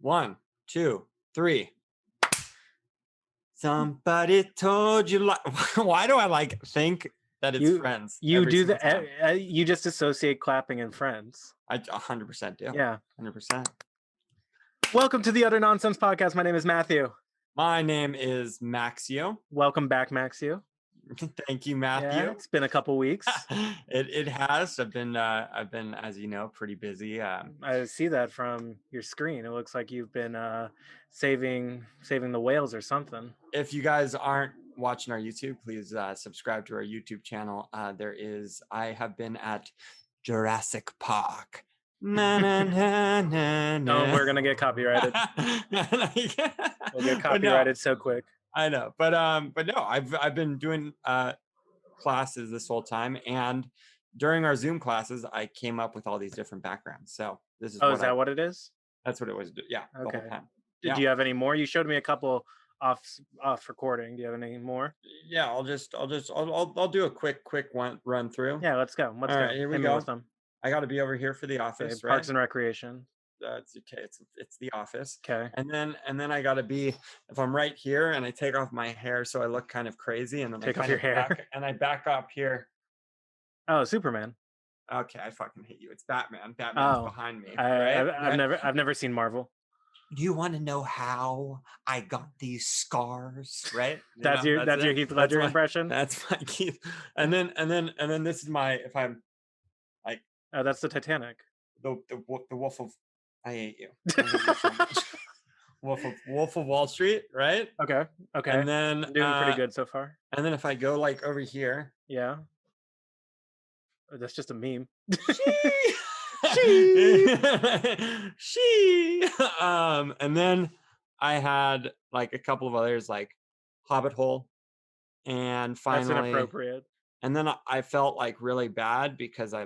1, 2, 3. Somebody told you like. Why do I think that it's Friends? You do the. You just associate clapping and Friends. I 100% do. Yeah, 100%. Welcome to the Utter Nonsense Podcast. My name is Matthew. My name is Maxio. Welcome back, Maxio. Thank you, Matthew. Yeah, it's been a couple weeks. It has. I've been, as you know, pretty busy. I see that from your screen. It looks like you've been saving the whales or something. If you guys aren't watching our YouTube, please subscribe to our YouTube channel. I have been at Jurassic Park. No, we're gonna get copyrighted. We'll get copyrighted so quick. I know, but no, I've been doing classes this whole time, and during our Zoom classes, I came up with all these different backgrounds. So this is. Oh, is that what it is? That's what it was. Yeah. Okay. The whole time. Do you have any more? You showed me a couple off recording. Do you have any more? Yeah, I'll do a quick run through. Yeah, let's go. Let's go. Here we go. With them. I got to be over here for the office, okay, Parks and Recreation. It's okay. It's the office. Okay. And then I got to be, if I'm right here and I take off my hair so I look kind of crazy, and then take off your hair and I back up here. Oh, Superman. Okay, I fucking hate you. It's Batman. Batman's behind me. I've never seen Marvel. Do you want to know how I got these scars? Right. That's your Heath Ledger impression. That's my Keith. And then this is my, if I'm like. Oh, that's the Titanic. The Wolf of. I hate you. So Wolf of Wall Street, right? Okay. And then I'm doing pretty good so far. And then if I go over here, yeah. Oh, that's just a meme. She. And then I had a couple of others like Hobbit Hole, and finally that's inappropriate. And then I felt really bad because I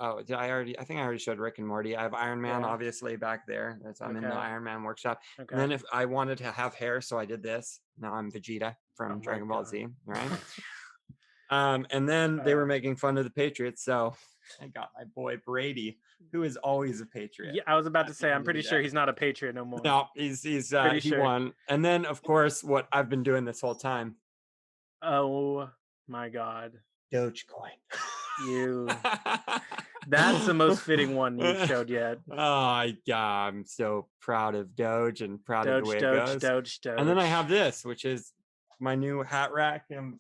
think I already showed Rick and Morty. I have Iron Man obviously back there. I'm in the Iron Man workshop. Okay. And then if I wanted to have hair, so I did this. Now I'm Vegeta from Dragon Ball Z, right? And then they were making fun of the Patriots, so I got my boy Brady, who is always a Patriot. Yeah, I was about to say, I'm pretty sure he's not a Patriot no more. No, he won. And then of course, what I've been doing this whole time. Oh my God. Dogecoin. That's the most fitting one you showed yet. Oh yeah, I'm so proud of Doge and proud of the way it goes. Doge. And then I have this, which is my new hat rack, and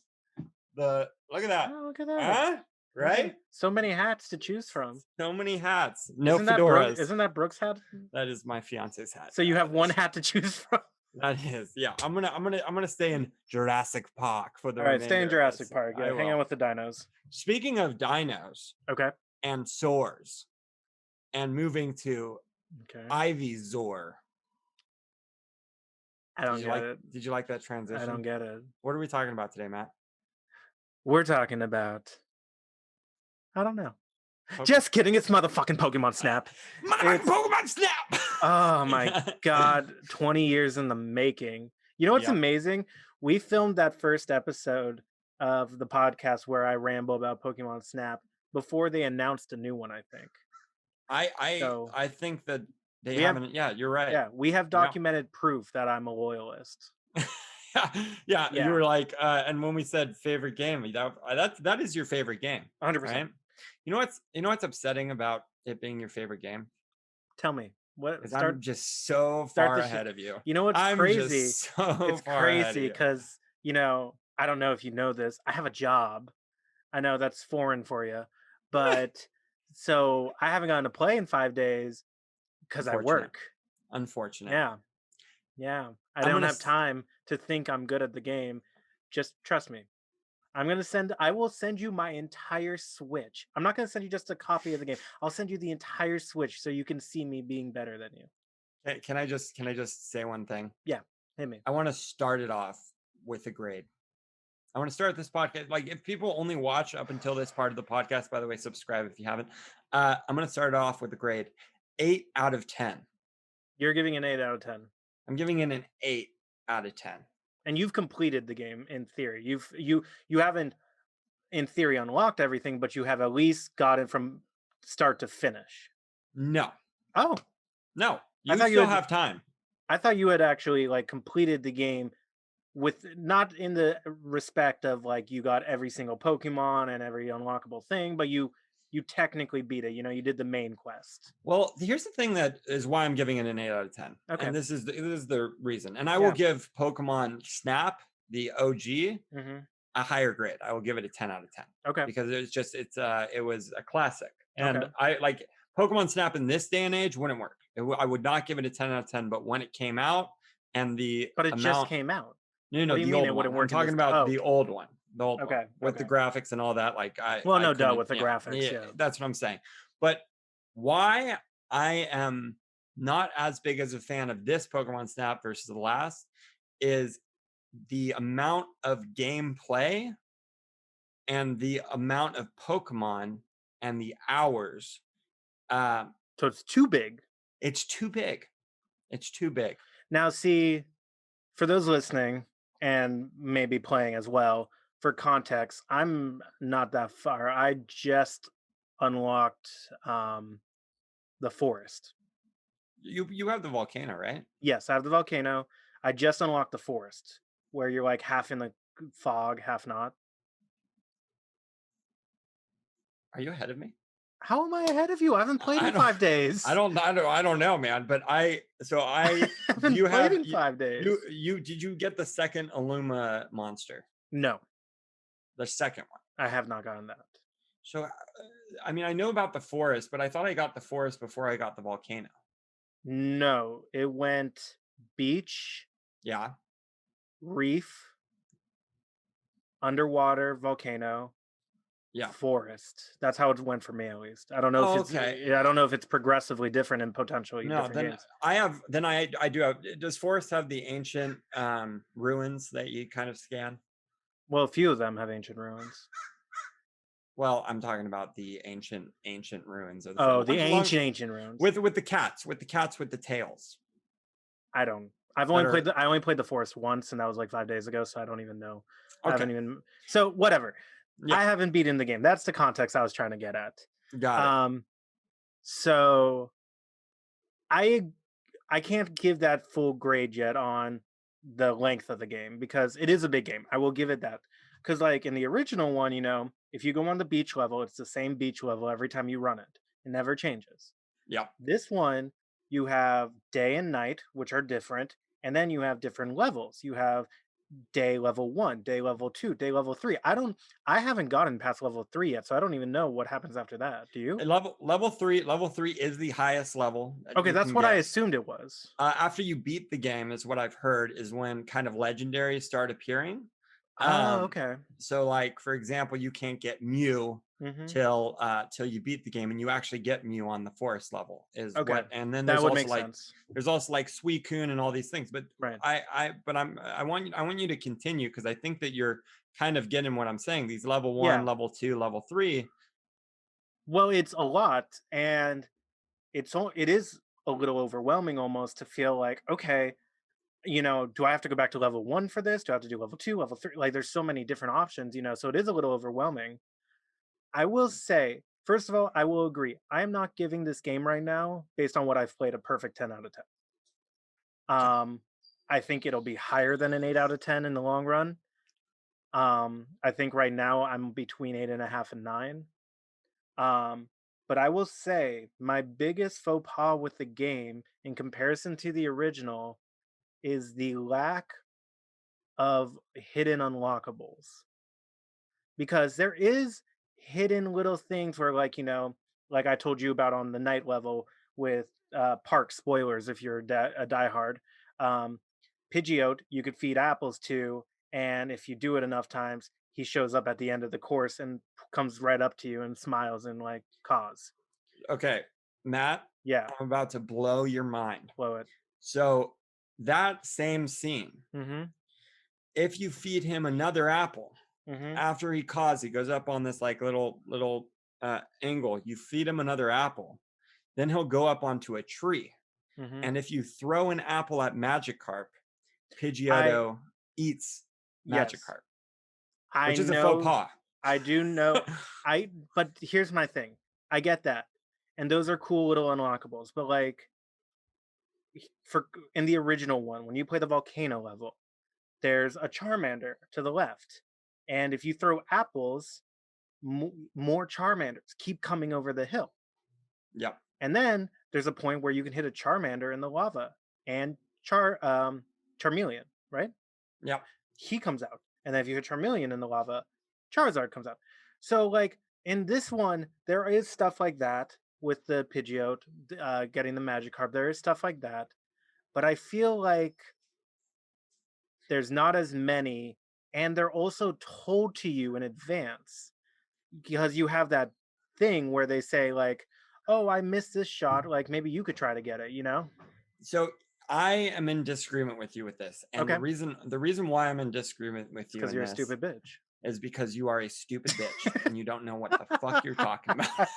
look at that. Oh, look at that. Huh? Right? So many hats to choose from. So many hats. No fedoras. Isn't that Brooke's hat? That is my fiance's hat. So you have one hat to choose from. That is, yeah. I'm gonna stay in Jurassic Park for the. All right, stay in Jurassic Park. Yeah, hang out with the dinos. Speaking of dinos, okay, and soars, and moving to Ivysaur. I don't get it. Did you like that transition? I don't get it. What are we talking about today, Matt? We're talking about. I don't know. Just kidding. It's motherfucking Pokemon Snap. Pokemon Snap. Oh my God. 20 years in the making. You know what's amazing? We filmed that first episode of the podcast where I ramble about Pokemon Snap before they announced a new one, I think. I think that they haven't. Yeah, you're right. Yeah, we have documented proof that I'm a loyalist. Yeah. You were like, and when we said favorite game, that is your favorite game. 100%. Right? You know what's upsetting about it being your favorite game? Tell me. I'm just so far ahead of you. You know what's crazy? It's crazy because I don't know if you know this. I have a job. I know that's foreign for you, but so I haven't gotten to play in 5 days because I work. Unfortunate. Yeah. I don't have time to think I'm good at the game. Just trust me. I will send you my entire Switch. I'm not going to send you just a copy of the game. I'll send you the entire Switch so you can see me being better than you. Can I just say one thing? Yeah, hit me. I want to start it off with a grade. I want to start this podcast. If people only watch up until this part of the podcast, by the way, subscribe if you haven't. I'm going to start it off with a grade 8 out of 10. You're giving an 8 out of 10. I'm giving it an 8 out of 10. And you've completed the game in theory. You haven't in theory unlocked everything, but you have at least got it from start to finish. No. Oh. No. You still have time. I thought you had actually like completed the game with not in the respect of like you got every single Pokemon and every unlockable thing, but you technically beat it. You know, you did the main quest. Well, here's the thing that is why I'm giving it an 8 out of 10. Okay. And this is the reason. And I will give Pokemon Snap, the OG, a higher grade. I will give it a 10 out of 10. Okay. Because it was a classic. And I like Pokemon Snap in this day and age wouldn't work. I would not give it a 10 out of 10, but when it came out and But it just came out. No, the old one. I'm talking about the old one. The old one. With the graphics and all that. Like no doubt with the graphics, yeah. That's what I'm saying. But why I am not as big as a fan of this Pokemon Snap versus the last is the amount of gameplay and the amount of Pokemon and the hours. So it's too big. It's too big. It's too big. Now, see, for those listening and maybe playing as well, for context, I'm not that far. I just unlocked the forest. You have the volcano, right? Yes, I have the volcano. I just unlocked the forest, where you're like half in the fog, half not. Are you ahead of me? How am I ahead of you? I haven't played in 5 days. I don't know, man. But I haven't played in 5 days. Did you get the second Illuma monster? No. The second one. I have not gotten that. So, I mean, I know about the forest, but I thought I got the forest before I got the volcano. No, it went beach. Yeah. Reef. Underwater, volcano. Yeah. Forest. That's how it went for me, at least. I don't know if it's I don't know if it's progressively different in potentially different games. I do have. Does Forest have the ancient ruins that you kind of scan? Well, a few of them have ancient ruins. Well, I'm talking about the ancient ruins of the ancient ruins with the cats with the tails. I don't. I only played the forest once, and that was like 5 days ago, so I don't even know. I haven't even. So whatever. Yeah. I haven't beaten the game. That's the context I was trying to get at. Got it. So I can't give that full grade yet on the length of the game because it is a big game. I will give it that. Because like in the original one, you know, if you go on the beach level, it's the same beach level every time you run it. It never changes. Yeah. This one, you have day and night, which are different. And then you have different levels. You have day level 1, day level 2, day level 3. I haven't gotten past level 3 yet, so I don't even know what happens after that. Do you? Level 3 is the highest level. Okay, that's what I assumed it was. After you beat the game, is what I've heard, is when kind of legendaries start appearing. Okay. So like, for example, you can't get Mew till you beat the game, and you actually get Mew on the forest level and then there's also like sense. There's also like Suicune and all these things, but I want you to continue because I think that you're kind of getting what I'm saying. These level 1, level 2, level 3. Well, it's a lot, and it is a little overwhelming almost to feel like, okay, you know, do I have to go back to level 1 for this? Do I have to do level 2, level 3? Like, there's so many different options, you know, so it is a little overwhelming. I will say, first of all, I will agree. I am not giving this game right now, based on what I've played, a perfect 10 out of 10. I think it'll be higher than an 8 out of 10 in the long run. I think right now I'm between 8.5 and 9. But I will say my biggest faux pas with the game in comparison to the original is the lack of hidden unlockables. Because there is hidden little things where, like, you know, like I told you about on the night level with park spoilers, if you're a diehard. Pidgeot, you could feed apples to, and if you do it enough times, he shows up at the end of the course and comes right up to you and smiles and like caws. Okay, Matt. Yeah. I'm about to blow your mind. Blow it. So that same scene, if you feed him another apple after he caws, he goes up on this like little angle. You feed him another apple, then he'll go up onto a tree. And if you throw an apple at Magikarp, Pidgeotto eats Magikarp, which is a faux pas. I do know. But here's my thing. I get that, and those are cool little unlockables. But like, for in the original one, when you play the volcano level, there's a Charmander to the left, and if you throw apples, more Charmanders keep coming over the hill. Yep. And then there's a point where you can hit a Charmander in the lava, and Charmeleon, right? Yep. He comes out, and then if you hit Charmeleon in the lava, Charizard comes out. So like in this one, there is stuff like that with the Pidgeot getting the Magikarp. There is stuff like that, but I feel like there's not as many, and they're also told to you in advance because you have that thing where they say like, "Oh, I missed this shot. Like maybe you could try to get it." You know? So I am in disagreement with you with this, and Okay, the reason why I'm in disagreement with it's you because in you're a this stupid bitch. is because you are a stupid bitch and you don't know what the fuck you're talking about.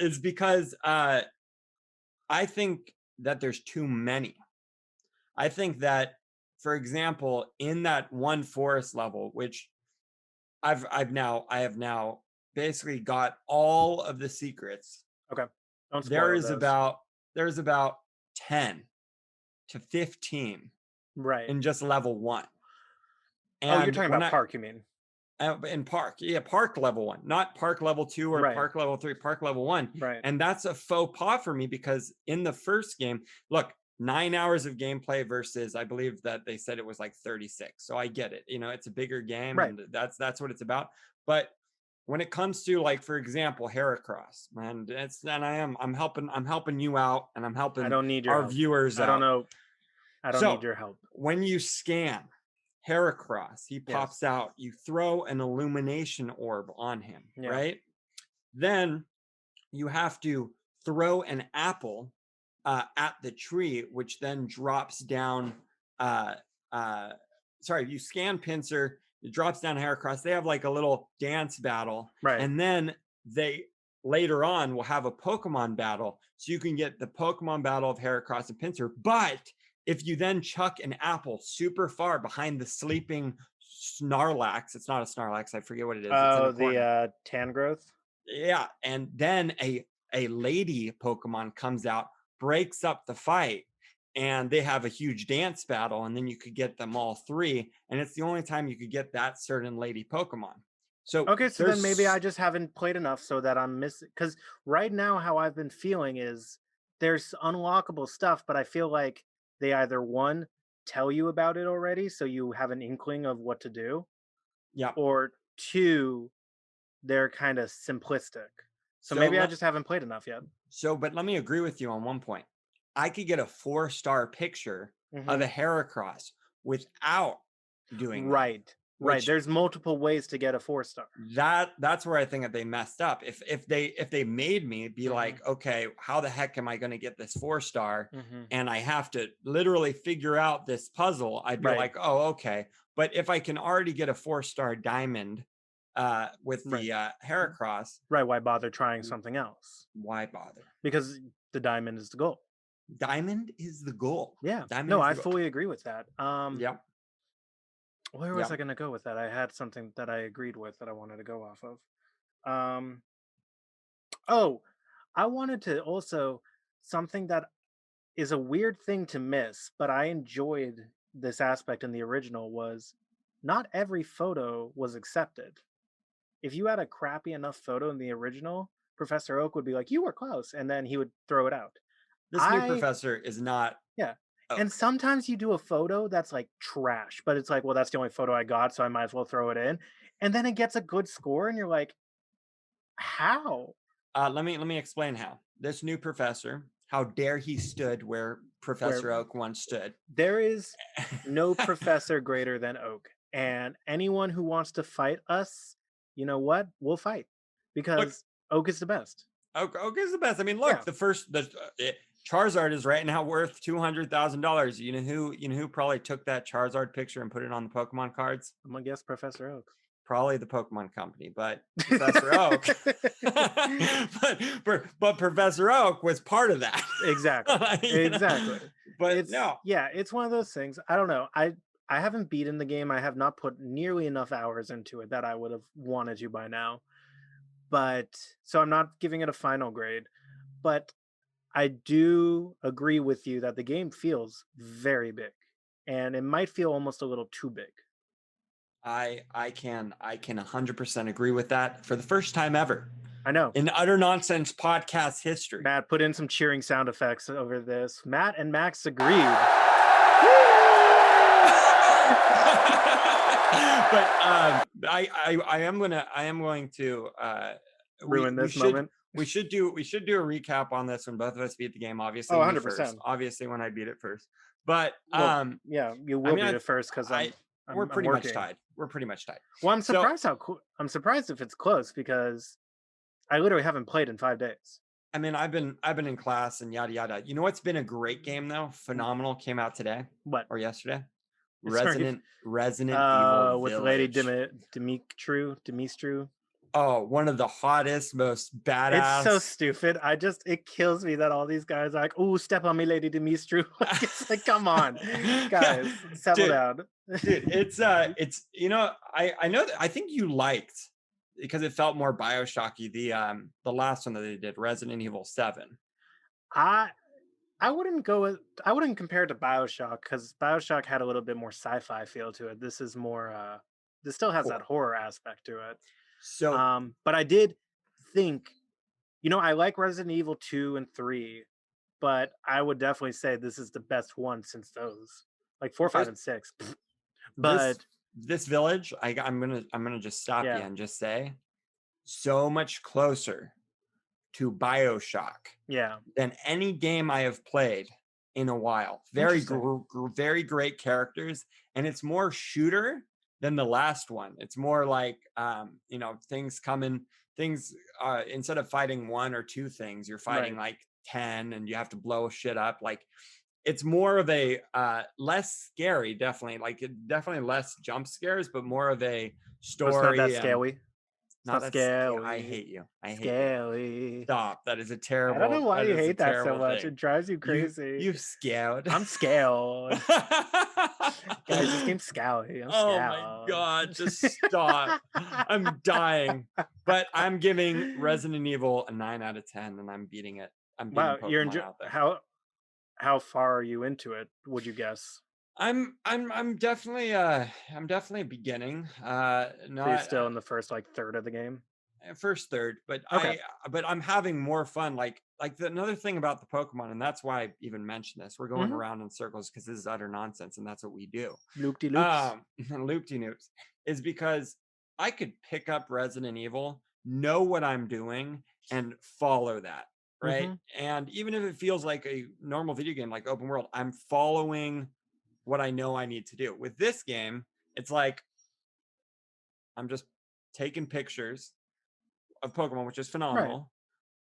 It's because I think that there's too many. I think that, for example, in that one forest level, which I have now basically got all of the secrets. Okay, don't There spoil is those. about there's about 10 to 15 Right. in just level 1. Oh, you're And talking when about I Park, you mean? in park, yeah, park level 1, not park level 2 or Right. park level 3, park level 1. Right. And that's a faux pas for me because in the first game, look, 9 hours of gameplay versus I believe that they said it was like 36. So I get it. You know, it's a bigger game Right. and that's what it's about. But when it comes to, like, for example, Heracross, and I'm helping you out and I'm I helping don't need your our help. viewers I don't out. know. I don't So need your help. when you scan Heracross, he Yes. pops out, you throw an illumination orb on him, Yeah. right? Then you have to throw an apple at the tree, which then drops down. Uh, uh, sorry, you scan Pinsir, it drops down Heracross. They have like a little dance battle, Right. and then they later on will have a Pokemon battle, so you can get the Pokemon battle of Heracross and Pinsir. But if you then chuck an apple super far behind the sleeping Snarlax, it's not a Snarlax, I forget what it is. It's in Oh, a corner. the Tangrowth. Yeah, and then a lady Pokemon comes out, breaks up the fight, and they have a huge dance battle, and then you could get them all three, and it's the only time you could get that certain lady Pokemon. So Okay, so then maybe I there's just haven't played enough so that I'm missing. Because right now, how I've been feeling is there's unlockable stuff, but I feel like they either one tell you about it already, so you have an inkling of what to do, yeah. or two, they're kind of simplistic. So So maybe I let just haven't played enough yet. so but let me agree with you on one point. I could get a 4-star picture of Hmm. a Heracross without doing that, Right, right. which There's multiple ways to get a 4-star. that's where I think that they messed up. If they made me be Hmm. like, okay, how the heck am I going to get this 4-star? Hmm. And I have to literally figure out this puzzle, I'd be Right, like, oh, okay. But if I can already get a 4-star diamond with right, the Heracross, right. Why bother trying something else? why bother? Because the diamond is the goal. Diamond is the goal. Yeah. Diamond No, is I the goal. fully agree with that. Yep. Where was Yep. I going to go with that? I had something that I agreed with that I wanted to go off of. Um, oh, I wanted to also something that is a weird thing to miss, but I enjoyed this aspect in the original was not every photo was accepted. If you had a crappy enough photo in the original, Professor Oak would be like, "You were close," and then he would throw it out. This new I professor is not Yeah. And Oak. sometimes you do a photo that's like trash, but it's like, well, that's the only photo I got, so I might as well throw it in. And then it gets a good score, and you're like, how? Let me explain how. This new professor, how dare he stood where Where Professor Oak once stood. there is no professor greater than Oak. And anyone who wants to fight us, you know what? We'll fight Look, because Oak is the best. Oak is the best. I mean, Yeah. look, Charizard is right now worth $200,000. You know who probably took that Charizard picture and put it on the Pokemon cards? I'm going to guess Professor Oak. Probably the Pokemon Company, but Professor Oak, but Professor Oak was part of that. Exactly. You know? Exactly. But It's no, yeah, it's one of those things. I don't know. I haven't beaten the game. I have not put nearly enough hours into it that I would have wanted to by now. But so I'm not giving it a final grade, but I do agree with you that the game feels very big, and it might feel almost a little too big. I can 100% agree with that for the first time ever I know. in Utter Nonsense podcast history. Matt put in some cheering sound effects over this. Matt and Max agreed. But I am going to Ruin we this moment. should do a recap on this when both of us beat the game. Obviously, Oh, me first. 100%. Obviously, when I beat it first. But Well, yeah, you I will mean, beat it first because we're I'm pretty much working. tied. We're pretty much tied. Well, I'm So surprised I'm surprised if it's close because I literally haven't played in 5 days. I mean, I've been in class and yada yada. You know what's been a great game though? Phenomenal. Came out today What? or yesterday. Sorry. Resident Evil With Lady Village. Dimitru. Oh, one of the hottest, most It's so badass. stupid. It kills me that all these guys are like, "Oh, step on me, Lady Dimitru." Like, it's like, come on, guys, settle dude, down. dude, it's I know that I think you liked because it felt more Bioshocky the last one that they did, Resident Evil 7. I I wouldn't go with I wouldn't compare it to BioShock because BioShock had a little bit more sci-fi feel to it. This is more this still has that Cool. horror aspect to it. So But I did think, I like Resident Evil 2 and 3, but I would definitely say this is the best one since those. Like 4, 5, this and 6. this But this village, I'm gonna just stop you yeah, and just say so much closer to Bioshock yeah. than any game I have played in a while. Interesting. Very great characters, and it's more shooter than the last one. It's more like things coming, things instead of fighting one or two things, you're fighting Right. like 10, and you have to blow shit up. Like it's more of a less scary, definitely. Definitely less jump scares, but more of a But it's not that story and scary. It's not not that I scary. hate you. I hate you. Scary. Stop. I don't know why That you is a hate that so terrible much. thing. It drives you crazy. You scared. I'm scared. Guys, this game's scary. I'm Oh my scared. god, just stop. I'm dying. But I'm giving Resident Evil a 9 out of 10 and I'm beating it. I'm beating Wow, you're Pokemon out there. how far are you into it, would you guess? I'm definitely beginning. So you're Not still in the first like third of the game? first third, but Okay. I'm having more fun. Another thing about the Pokemon, and that's why I even mentioned this. We're going Mm-hmm. around in circles because this is utter nonsense, and that's what we do. Loop de loops. Loop de noops is because I could pick up Resident Evil, know what I'm doing, and follow that. Right. Mm-hmm. And even if it feels like a normal video game, like open world, I'm following what I know I need to do. With this game, it's like I'm just taking pictures of Pokemon, which is Right. phenomenal.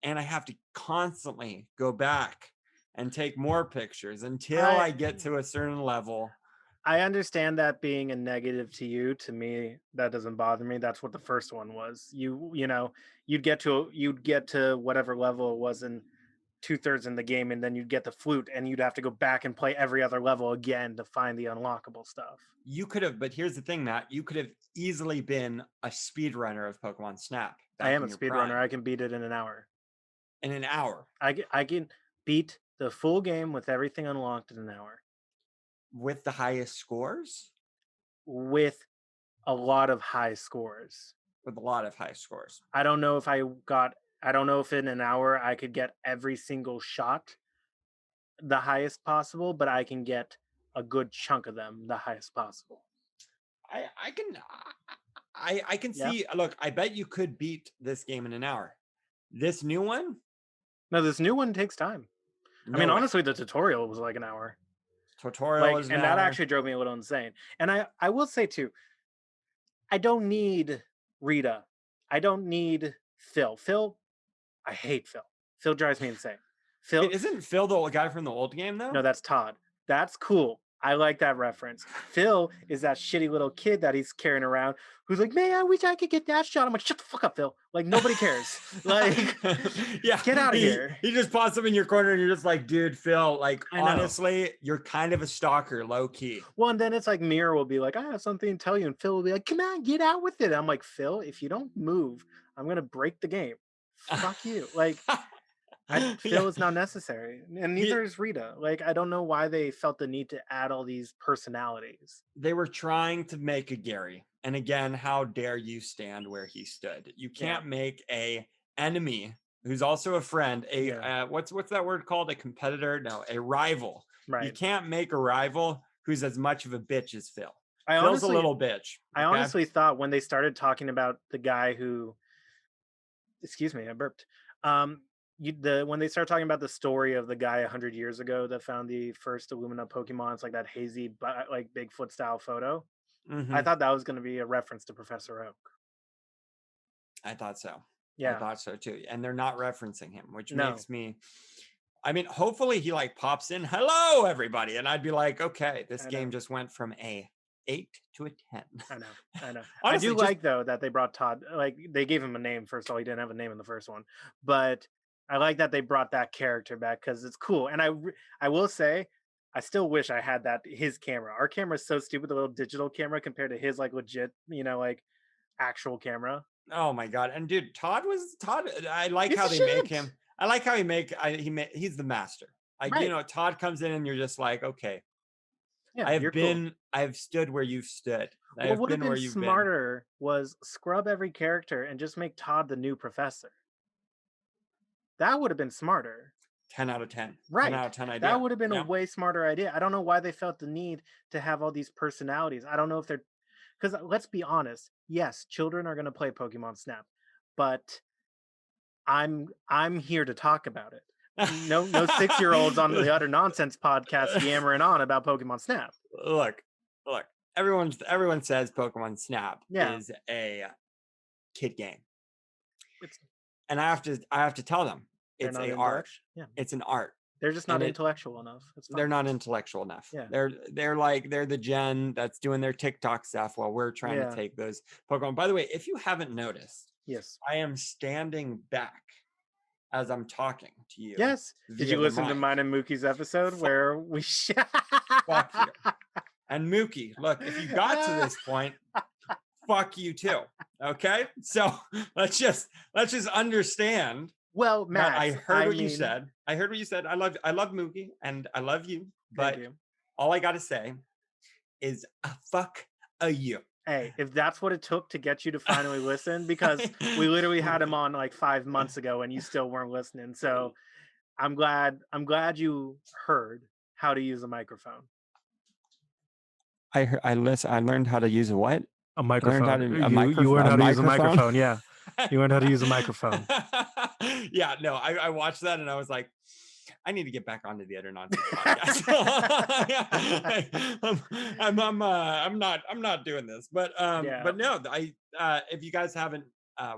And I have to constantly go back and take more pictures until I I get to a certain level. I understand that being a negative to you. To me, that doesn't bother me. That's what the first one was. You'd get to whatever level it was in 2/3 in the game, and then you'd get the flute, and you'd have to go back and play every other level again to find the unlockable stuff. You could have, but here's the thing, Matt. You could have easily been a speedrunner of Pokemon Snap I back am a in your speedrunner. prime I can beat it in an hour. in an hour I can beat the full game with everything unlocked in an hour with the highest scores, with a lot of high scores. with a lot of high scores. I don't know if I don't know if in an hour I could get every single shot the highest possible, but I can get a good chunk of them the highest possible. I can I can Yeah. see. Look, I bet you could beat this game in an hour. This new one, No, this new one takes time. I no mean, way. honestly, the tutorial was like an hour. Tutorial is an And that hour. actually drove me a little insane. And I will say too, I don't need Rita. I don't need Phil. I hate Phil. Phil drives me insane. Wait, Phil, isn't Phil the guy from the old game no, though? that's Todd. That's cool. I like that reference. Phil is that shitty little kid that he's carrying around who's like, man, I wish I could get that shot. I'm like, shut the fuck up, Phil. Like, nobody cares. Like, Yeah, get out of here. he just pops up in your corner and you're just like, dude, Phil, like I know. honestly, you're kind of a stalker, low key. Well, and then it's like Mira will be like, I have something to tell you. And Phil will be like, come on, get out with it. I'm like, Phil, if you don't move, I'm going to break the game. Fuck you. Like, Phil is not necessary, and He, neither is Rita. Like, I don't know why they felt the need to add all these personalities. they were trying to make a Gary. And again, how dare you stand where he stood? You Yeah. can't make a enemy who's also a friend, Yeah. what's that word called? A competitor? No, a rival. You Right. can't make a rival who's as much of a bitch as Phil. I Phil's a honestly little bitch. I Okay. honestly thought when they started talking about the guy who, excuse me, I burped. Um, when they start talking about the story of the guy 100 years ago that found the first Illumina Pokemon, it's like that hazy, like Bigfoot style photo. I Mm-hmm. thought that was going to be a reference to Professor Oak. I thought so. I Yeah. thought so too. And they're not referencing him, which No. makes me, I mean, hopefully he like pops in, hello, everybody. And I'd be like, okay, this I game know. just went from a 8 to a 10. I know. I know. I do Honestly, just like though that they brought Todd. Like they gave him a name. First of all, he didn't have a name in the first one, but I like that they brought that character back because it's cool. And I will say, I still wish I had that his camera. Our camera is so stupid, the little digital camera compared to his like legit, like actual camera. oh my god. And dude, Todd. I like Piece how of they make shit. him. I like how he's the master. Like, Right. Todd comes in and you're just like, okay, Yeah, you're cool. I've stood where you've stood. I What have would have been where been you've been. smarter was scrub every character and just make Todd the new professor. That would have been smarter. 10 out of 10. 10 Right. out of 10 That idea. would have been a Yeah. way smarter idea. I don't know why they felt the need to have all these personalities. I don't know if they're, because let's be honest. Yes, children are going to play Pokemon Snap, but I'm here to talk about it. No 6-year-olds on the Utter Nonsense podcast yammering on about Pokemon Snap. look, look. Everyone says Pokemon Snap Yeah, is a kid game, it's and I have to tell them they're it's not a art. intellectual. Yeah, It's an art, they're just not and intellectual enough. It's they're fine. not intellectual enough. Yeah, They're the gen that's doing their TikTok stuff while we're trying to yeah, take those Pokemon. By the way, if you haven't noticed, yes, I am standing back as I'm talking to you yes. Did via you the listen to mic. mine and Mookie's episode Fuck, where we? fuck you. And Mookie, look, if you got to this point, fuck you too. Okay, so let's just understand Well, that I Max, heard I what you mean, said. I heard what you said. I love Mookie and I love you, thank but you. all I gotta say is fuck a you. Hey, if that's what it took to get you to finally listen, because we literally had him on like 5 months ago and you still weren't listening. So I'm glad you heard how to use a microphone. I learned how to use a what? A I learned how microphone. to You learned a how to use a microphone. microphone. Yeah. You learned how to use a microphone. Yeah, no, I watched that and I was like, I need to get back onto the Other Nonsense podcast. Yeah, I'm not doing this, but Yeah. no, if you guys haven't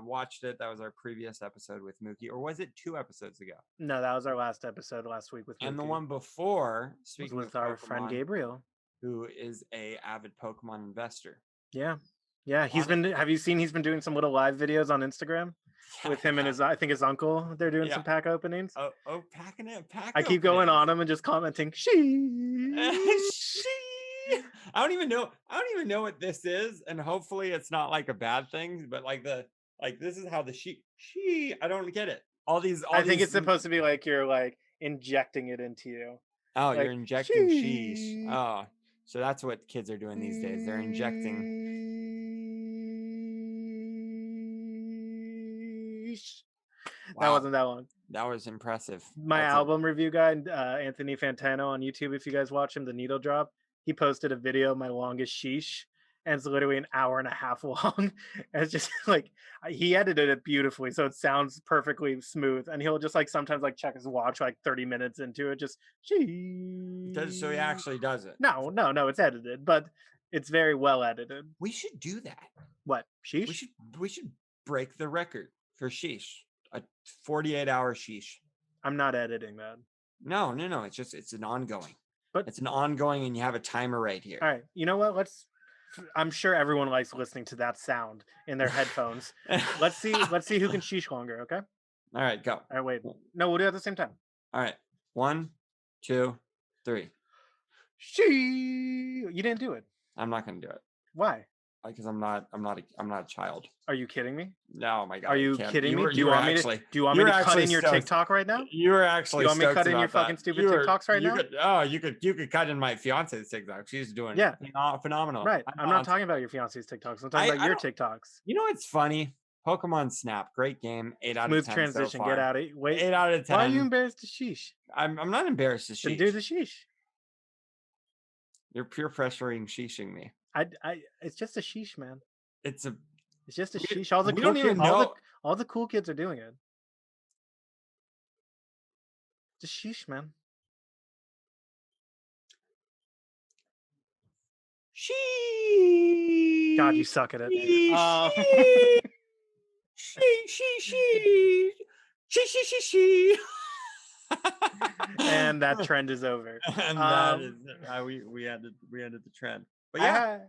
watched it, that was our previous episode with Mookie, or was it 2 episodes ago? No, that was our last episode last week with And the Mookie. one before, Was speaking of with our friend Pokemon, Gabriel. who is a avid Pokemon investor. Yeah. Yeah. On it, Have you seen he's been doing some little live videos on Instagram yeah, with him and I think his uncle? They're doing yeah. some pack openings. Pack I keep going openings. on him and just commenting, she. She. I don't even know. I don't even know what this is, and hopefully it's not like a bad thing. But this is how the she. I don't get it. All I think these. it's supposed to be like you're like injecting it into you. Oh, you're Like, injecting sheesh. she. Oh, so that's what kids are doing these days. They're injecting. That Wow, wasn't that long. that was impressive. My album review guy, Anthony Fantano on YouTube, if you guys watch him, the Needle Drop, he posted a video of my longest sheesh, and it's literally an hour and a half long. And it's just like he edited it beautifully, so it sounds perfectly smooth. And he'll just like sometimes like check his watch like 30 minutes into it, just sheesh. So he actually does it. No, it's edited, but it's very well edited. We should do that. What, sheesh? We should break the record for sheesh. A 48-hour sheesh. I'm not editing that. No. It's an ongoing. But it's an ongoing, and you have a timer right here. All right. You know what? I'm sure everyone likes listening to that sound in their headphones. Let's see who can sheesh longer, okay? All right, go. All right, wait. No, we'll do it at the same time. All right. 1, 2, 3. You didn't do it. I'm not going to do it. Why? Because I'm not a child. Are you kidding me? No, my God. Are you kidding me? Do you want me to cut in your TikTok right now? You were actually. You want me to cut in your fucking stupid TikToks right now? You could cut in my fiance's TikTok. She's doing phenomenal. Right. I'm not talking about your fiance's TikToks. I'm talking about your TikToks. You know what's funny? Pokemon Snap, great game. 8 out of 10. Smooth transition. So far. Get out of it. Wait. 8 out of 10. Why are you embarrassed to sheesh? I'm not embarrassed to sheesh. Then do the sheesh. You're peer pressuring sheeshing me. It's just a sheesh, man. It's just a sheesh. All the cool kids, all the cool kids are doing it. Just sheesh, man. Sheesh. God, you suck at it. She. And that trend is over. And that is we ended the trend. But yeah.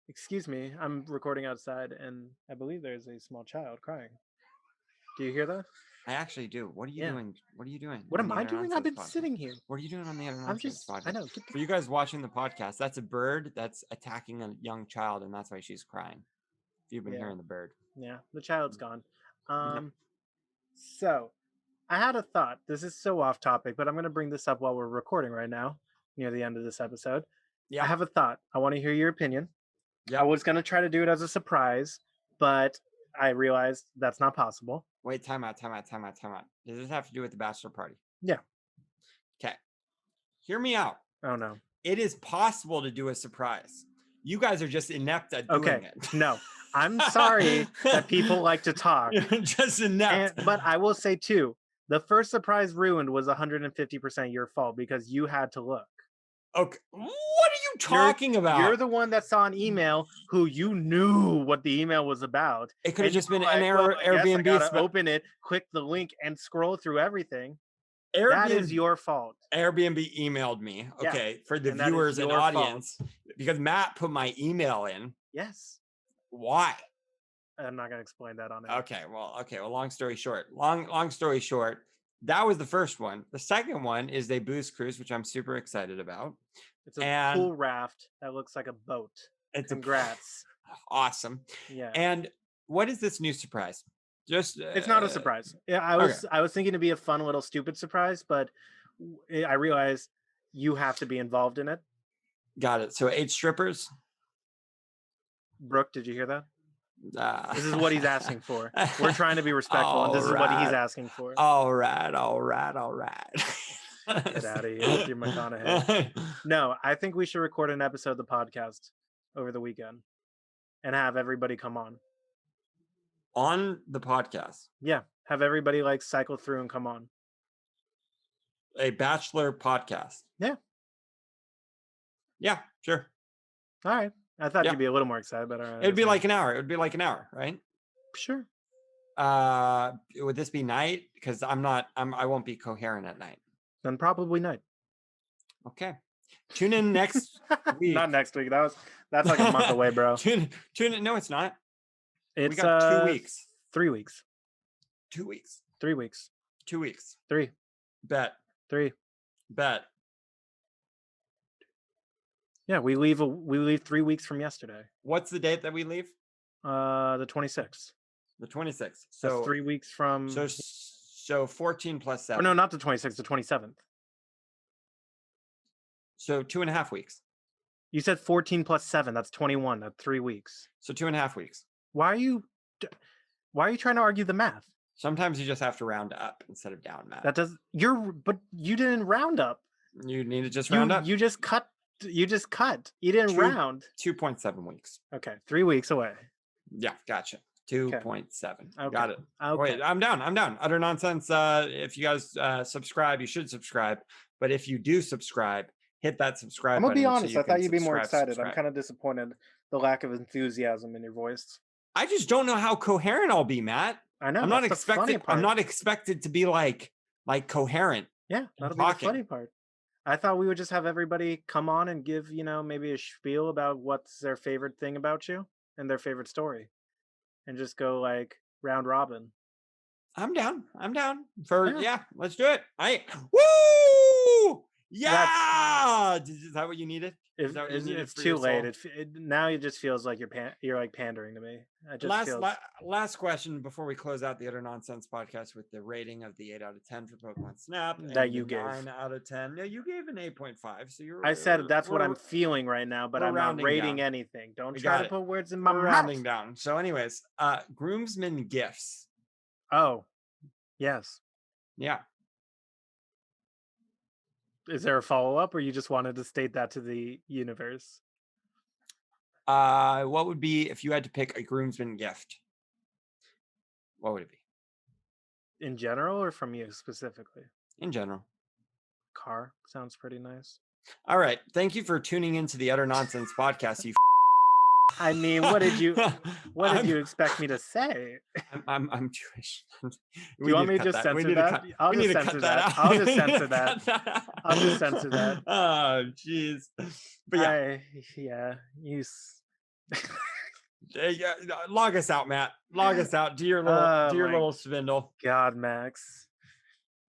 Excuse me, I'm recording outside, and I believe there's a small child crying. Do you hear that? I actually do. What are you doing? What are you doing? What am I doing? I've been sitting here. What are you doing on the other podcast? I know. For you guys watching the podcast, that's a bird that's attacking a young child, and that's why she's crying. If you've been hearing the bird. Yeah, the child's gone. So, I had a thought. This is so off topic, but I'm going to bring this up while we're recording right now, near the end of this episode. Yeah. I have a thought. I want to hear your opinion. Yeah. I was going to try to do it as a surprise, but I realized that's not possible. Wait, time out. Does this have to do with the bachelor party? Yeah. Okay. Hear me out. Oh, no. It is possible to do a surprise. You guys are just inept at doing it. No. I'm sorry that people like to talk. You're just inept. But I will say, too, the first surprise ruined was 150% your fault because you had to look. Okay. What are you talking about? You're the one that saw an email who you knew what the email was about. It could have just been an Airbnb. I gotta open it, click the link, and scroll through everything. That is your fault. Airbnb emailed me, for the viewers and audience, because Matt put my email in. Yes. Why? I'm not going to explain that on it. Okay. Well, long story short, that was the first one. The second one is a booze cruise, which I'm super excited about. It's a cool raft that looks like a boat. Congrats. Awesome. Yeah. And what is this new surprise? It's not a surprise. Yeah, I was thinking to be a fun little stupid surprise, but I realized you have to be involved in it. Got it. So 8 strippers. Brooke, did you hear that? This is what he's asking for. We're trying to be respectful, and this is what he's asking for. All right. Get out of here with your McConaughey. No, I think we should record an episode of the podcast over the weekend and have everybody come on. On the podcast? Yeah. Have everybody cycle through and come on. A bachelor podcast? Yeah. Yeah, sure. All right. I thought you'd be a little more excited, but all right. It'd be like an hour. It would be like an hour, right? Sure. Would this be night? Because I won't be coherent at night. Then probably night. Okay. Tune in next week. Not next week. That's like a month away, bro. Tune in. No, it's not. We got 2 weeks. 3 weeks. 2 weeks. 3 weeks. 2 weeks. 3. Bet. 3. Bet. Yeah, we leave 3 weeks from yesterday. What's the date that we leave? The 26th. The 26th. So that's 3 weeks from. So 14 plus 7. Oh, no, not the 26th. The 27th. So 2.5 weeks. You said 14 plus 7. That's 21. That's 3 weeks. So 2.5 weeks. Why are you trying to argue the math? Sometimes you just have to round up instead of down, Matt. But you didn't round up. You need to just round up. You just cut. You didn't round. 2.7 weeks. Okay. 3 weeks away. Yeah. Gotcha. 2.7. Okay. Got it. Okay. Wait, I'm down. Utter nonsense. If you guys subscribe, you should subscribe. But if you do subscribe, hit that subscribe button. I'm going to be honest. I thought you'd be more excited. I'm kind of disappointed. The lack of enthusiasm in your voice. I just don't know how coherent I'll be, Matt. I know. I'm not expected to be like coherent. Yeah. That'll be the funny part. I thought we would just have everybody come on and give, maybe a spiel about what's their favorite thing about you and their favorite story. And just go round robin. I'm down. Let's do it. Woo! Yeah. Is that what you needed? Is that what you needed It's for too your late. soul? Now it just feels like you're like pandering to me. It just feels. Last question before we close out the Utter Nonsense podcast with the rating of the 8 out of 10 for Pokemon Snap That and the you gave. 9 out of 10. No, you gave an 8.5. So I said that's what I'm feeling right now, but I'm not rating anything. Don't try to put words in my mouth. Rounding down. So, anyways, groomsmen gifts. Oh, yes. Yeah. Is there a follow-up, or you just wanted to state that to the universe? What would be if you had to pick a groomsman gift? What would it be? In general, or from you specifically? In general. Car sounds pretty nice. All right. Thank you for tuning into the Utter Nonsense podcast. You. I mean, what did you expect me to say? I'm Jewish. Do you want me to just censor that? I'll just censor that. I'll just censor that. I'll just censor that. Oh, jeez. But yeah, you. Log us out, Matt. Log us out. Do your little swindle. God, Max.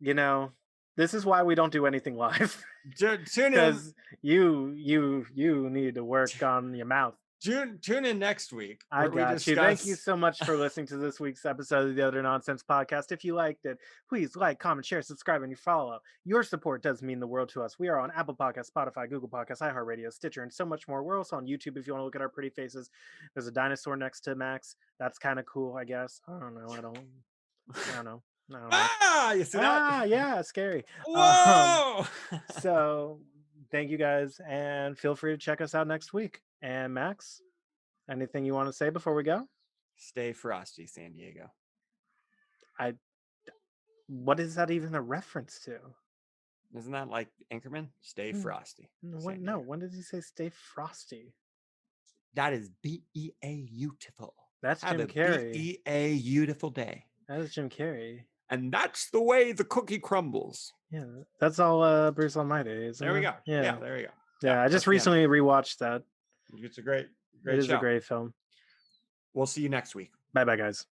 You know, this is why we don't do anything live. Tune in. Because you need to work on your mouth. Tune in next week. I got you. Thank you so much for listening to this week's episode of the Utter Nonsense podcast. If you liked it, please like, comment, share, subscribe, and you follow. Your support does mean the world to us. We are on Apple Podcasts, Spotify, Google Podcasts, iHeartRadio, Stitcher, and so much more. We're also on YouTube if you want to look at our pretty faces. There's a dinosaur next to Max. That's kind of cool, I guess. I don't know. I don't know. You see that? Yeah, scary. Whoa! So thank you guys, and feel free to check us out next week. And Max, anything you want to say before we go? Stay frosty, San Diego. What is that even a reference to? Isn't that like Anchorman? Stay frosty. No, when did he say stay frosty? That is beautiful. That's Jim Carrey. Beautiful day. That is Jim Carrey. And that's the way the cookie crumbles. Yeah, that's all Bruce Almighty. There we go. Yeah, there we go. Yeah, I just recently rewatched that. It's a great show. It is a great film. We'll see you next week. Bye-bye, guys.